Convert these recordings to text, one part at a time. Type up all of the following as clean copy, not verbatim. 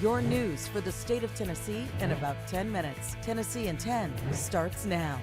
Your news for the state of Tennessee in about 10 minutes. Tennessee in 10 starts now.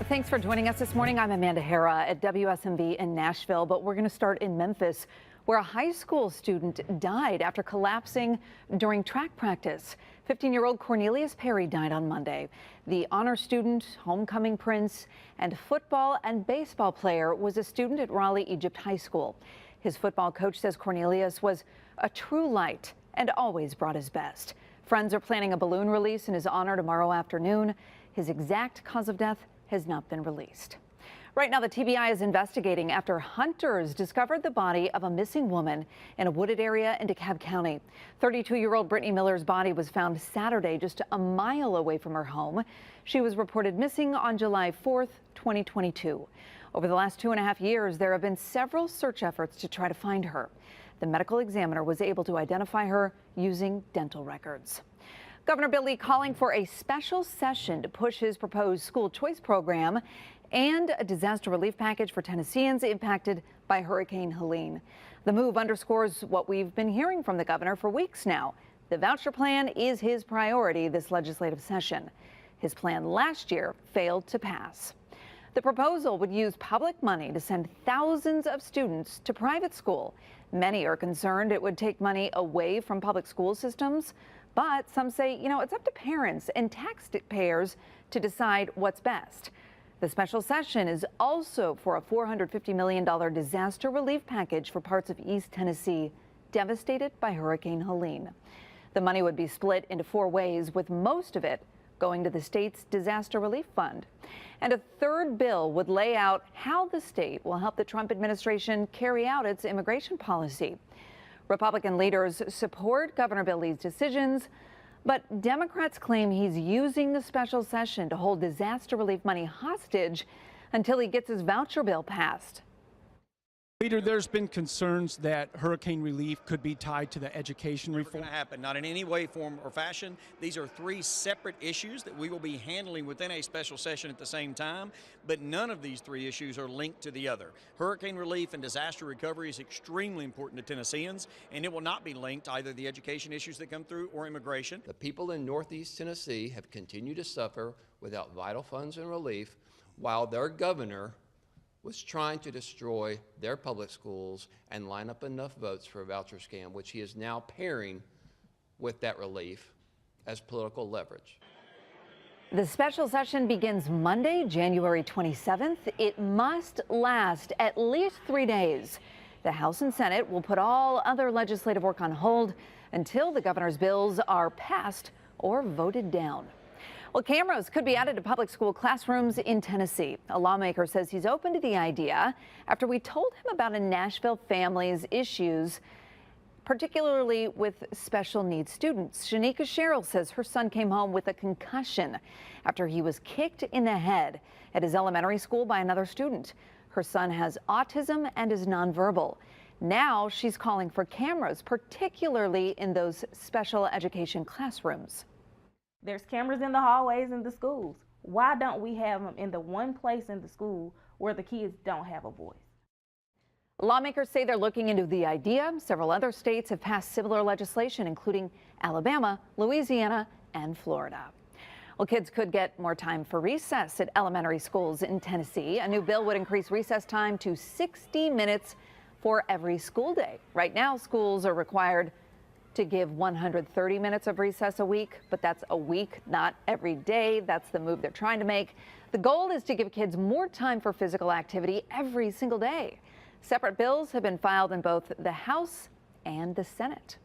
Thanks for joining us this morning. I'm Amanda Hara at WSMV in Nashville, but we're going to start in Memphis, where a high school student died after collapsing during track practice. 15-year-old Cornelius Perry died on Monday. The honor student, homecoming prince, and football and baseball player was a student at Raleigh Egypt High School. His football coach says Cornelius was a true light and always brought his best. Friends are planning a balloon release in his honor tomorrow afternoon. His exact cause of death has not been released. Right now, the TBI is investigating after hunters discovered the body of a missing woman in a wooded area in DeKalb County. 32-year-old Brittany Miller's body was found Saturday just a mile away from her home. She was reported missing on July 4th, 2022. Over the last 2.5 years, there have been several search efforts to try to find her. The medical examiner was able to identify her using dental records. Governor Bill Lee calling for a special session to push his proposed school choice program and a disaster relief package for Tennesseans impacted by Hurricane Helene. The move underscores what we've been hearing from the governor for weeks now. The voucher plan is his priority this legislative session. His plan last year failed to pass. The proposal would use public money to send thousands of students to private school. Many are concerned it would take money away from public school systems, but some say, it's up to parents and taxpayers to decide what's best. The special session is also for a $450 million disaster relief package for parts of East Tennessee devastated by Hurricane Helene. The money would be split into 4 ways, with most of it going to the state's disaster relief fund. And a third bill would lay out how the state will help the Trump administration carry out its immigration policy. Republican leaders support Governor Bill Lee's decisions, but Democrats claim he's using the special session to hold disaster relief money hostage until he gets his voucher bill passed. Peter, there's been concerns that hurricane relief could be tied to the education reform. Going to happen, not in any way, form, or fashion. These are 3 separate issues that we will be handling within a special session at the same time, but none of these 3 issues are linked to the other. Hurricane relief and disaster recovery is extremely important to Tennesseans, and it will not be linked to either the education issues that come through or immigration. The people in Northeast Tennessee have continued to suffer without vital funds and relief, while their governor was trying to destroy their public schools and line up enough votes for a voucher scam, which he is now pairing with that relief as political leverage. The special session begins Monday, January 27th. It must last at least 3 days. The House and Senate will put all other legislative work on hold until the governor's bills are passed or voted down. Well, cameras could be added to public school classrooms in Tennessee. A lawmaker says he's open to the idea after we told him about a Nashville family's issues, particularly with special needs students. Shanika Sherrill says her son came home with a concussion after he was kicked in the head at his elementary school by another student. Her son has autism and is nonverbal. Now she's calling for cameras, particularly in those special education classrooms. There's cameras in the hallways in the schools. Why don't we have them in the one place in the school where the kids don't have a voice? Lawmakers say they're looking into the idea. Several other states have passed similar legislation, including Alabama, Louisiana, and Florida. Well, kids could get more time for recess at elementary schools in Tennessee. A new bill would increase recess time to 60 minutes for every school day. Right now, schools are required to give 130 minutes of recess a week, but that's a week, not every day. That's the move they're trying to make. The goal is to give kids more time for physical activity every single day. Separate bills have been filed in both the House and the Senate.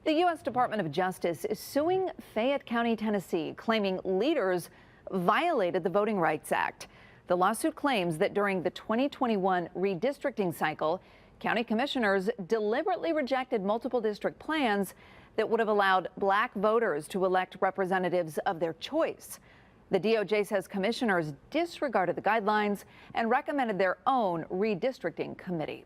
The U.S. Department of Justice is suing Fayette County, Tennessee, claiming leaders violated the Voting Rights Act. The lawsuit claims that during the 2021 redistricting cycle, county commissioners deliberately rejected multiple district plans that would have allowed black voters to elect representatives of their choice. The DOJ says commissioners disregarded the guidelines and recommended their own redistricting committee.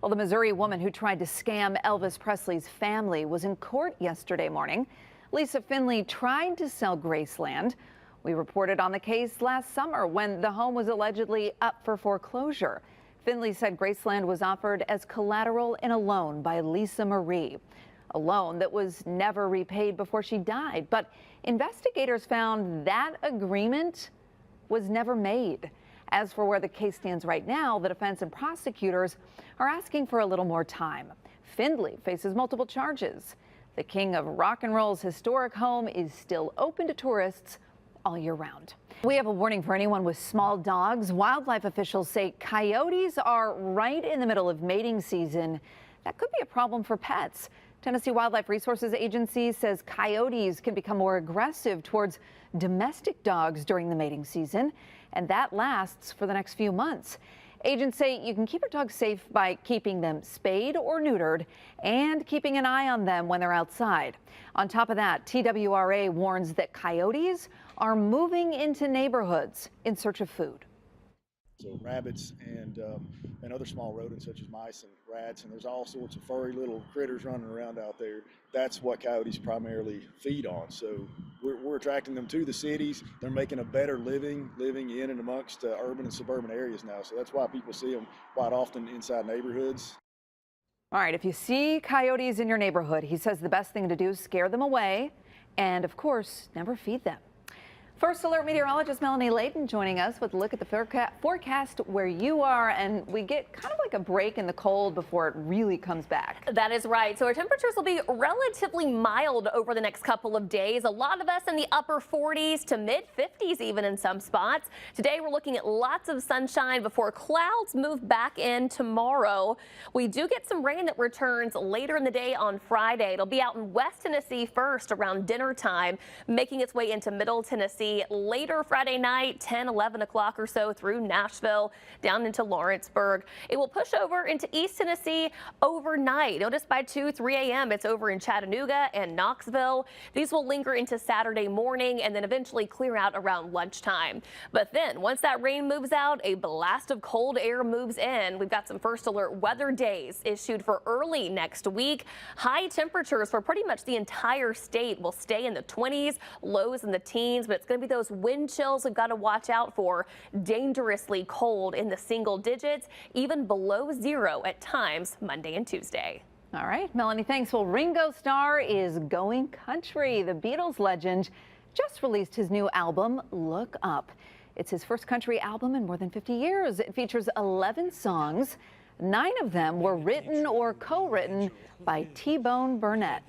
Well, the Missouri woman who tried to scam Elvis Presley's family was in court yesterday morning. Lisa Finley tried to sell Graceland. We reported on the case last summer when the home was allegedly up for foreclosure. Finley said Graceland was offered as collateral in a loan by Lisa Marie. a loan that was never repaid before she died. But investigators found that agreement was never made. As for where the case stands right now, the defense and prosecutors are asking for a little more time. Findlay faces multiple charges. The king of rock and roll's historic home is still open to tourists all year round. We have a warning for anyone with small dogs. Wildlife officials say coyotes are right in the middle of mating season. That could be a problem for pets. Tennessee Wildlife Resources Agency says coyotes can become more aggressive towards domestic dogs during the mating season, and that lasts for the next few months. Agents say you can keep your dog safe by keeping them spayed or neutered and keeping an eye on them when they're outside. On top of that, TWRA warns that coyotes are moving into neighborhoods in search of food. So rabbits and other small rodents such as mice and rats, and there's all sorts of furry little critters running around out there. That's what coyotes primarily feed on. So we're attracting them to the cities. They're making a better living in and amongst urban and suburban areas now. So that's why people see them quite often inside neighborhoods. All right, if you see coyotes in your neighborhood, he says the best thing to do is scare them away and, of course, never feed them. First Alert meteorologist Melanie Layton joining us with a look at the forecast where you are, and we get kind of like a break in the cold before it really comes back. That is right. So our temperatures will be relatively mild over the next couple of days. A lot of us in the upper 40s to mid 50s even in some spots. Today we're looking at lots of sunshine before clouds move back in tomorrow. We do get some rain that returns later in the day on Friday. It'll be out in West Tennessee first around dinner time, making its way into Middle Tennessee later Friday night, 10, 11 o'clock or so through Nashville down into Lawrenceburg. It will push over into East Tennessee overnight. Notice by 2, 3 a.m. it's over in Chattanooga and Knoxville. These will linger into Saturday morning and then eventually clear out around lunchtime. But then once that rain moves out, a blast of cold air moves in. We've got some first alert weather days issued for early next week. High temperatures for pretty much the entire state will stay in the 20s, lows in the teens, but it's going to be those wind chills we've got to watch out for. Dangerously cold in the single digits, even below zero at times Monday and Tuesday. All right, Melanie, thanks. Well, Ringo Starr is going country. The Beatles legend just released his new album, Look Up. It's his first country album in more than 50 years. It features 11 songs. 9 of them were written or co-written by T-Bone Burnett.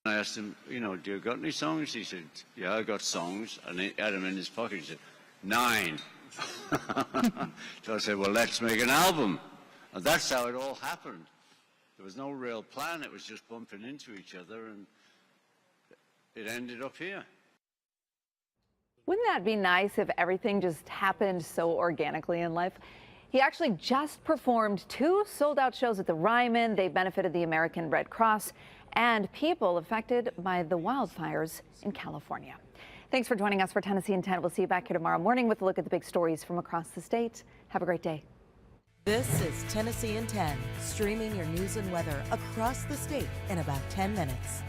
I asked him, do you got any songs? He said, yeah, I got songs. And he had them in his pocket. He said, 9. So I said, well, let's make an album. And that's how it all happened. There was no real plan. It was just bumping into each other, and it ended up here. Wouldn't that be nice if everything just happened so organically in life? He actually just performed 2 sold-out shows at the Ryman. They benefited the American Red Cross and people affected by the wildfires in California. Thanks for joining us for Tennessee in 10. We'll see you back here tomorrow morning with a look at the big stories from across the state. Have a great day. This is Tennessee in 10, streaming your news and weather across the state in about 10 minutes.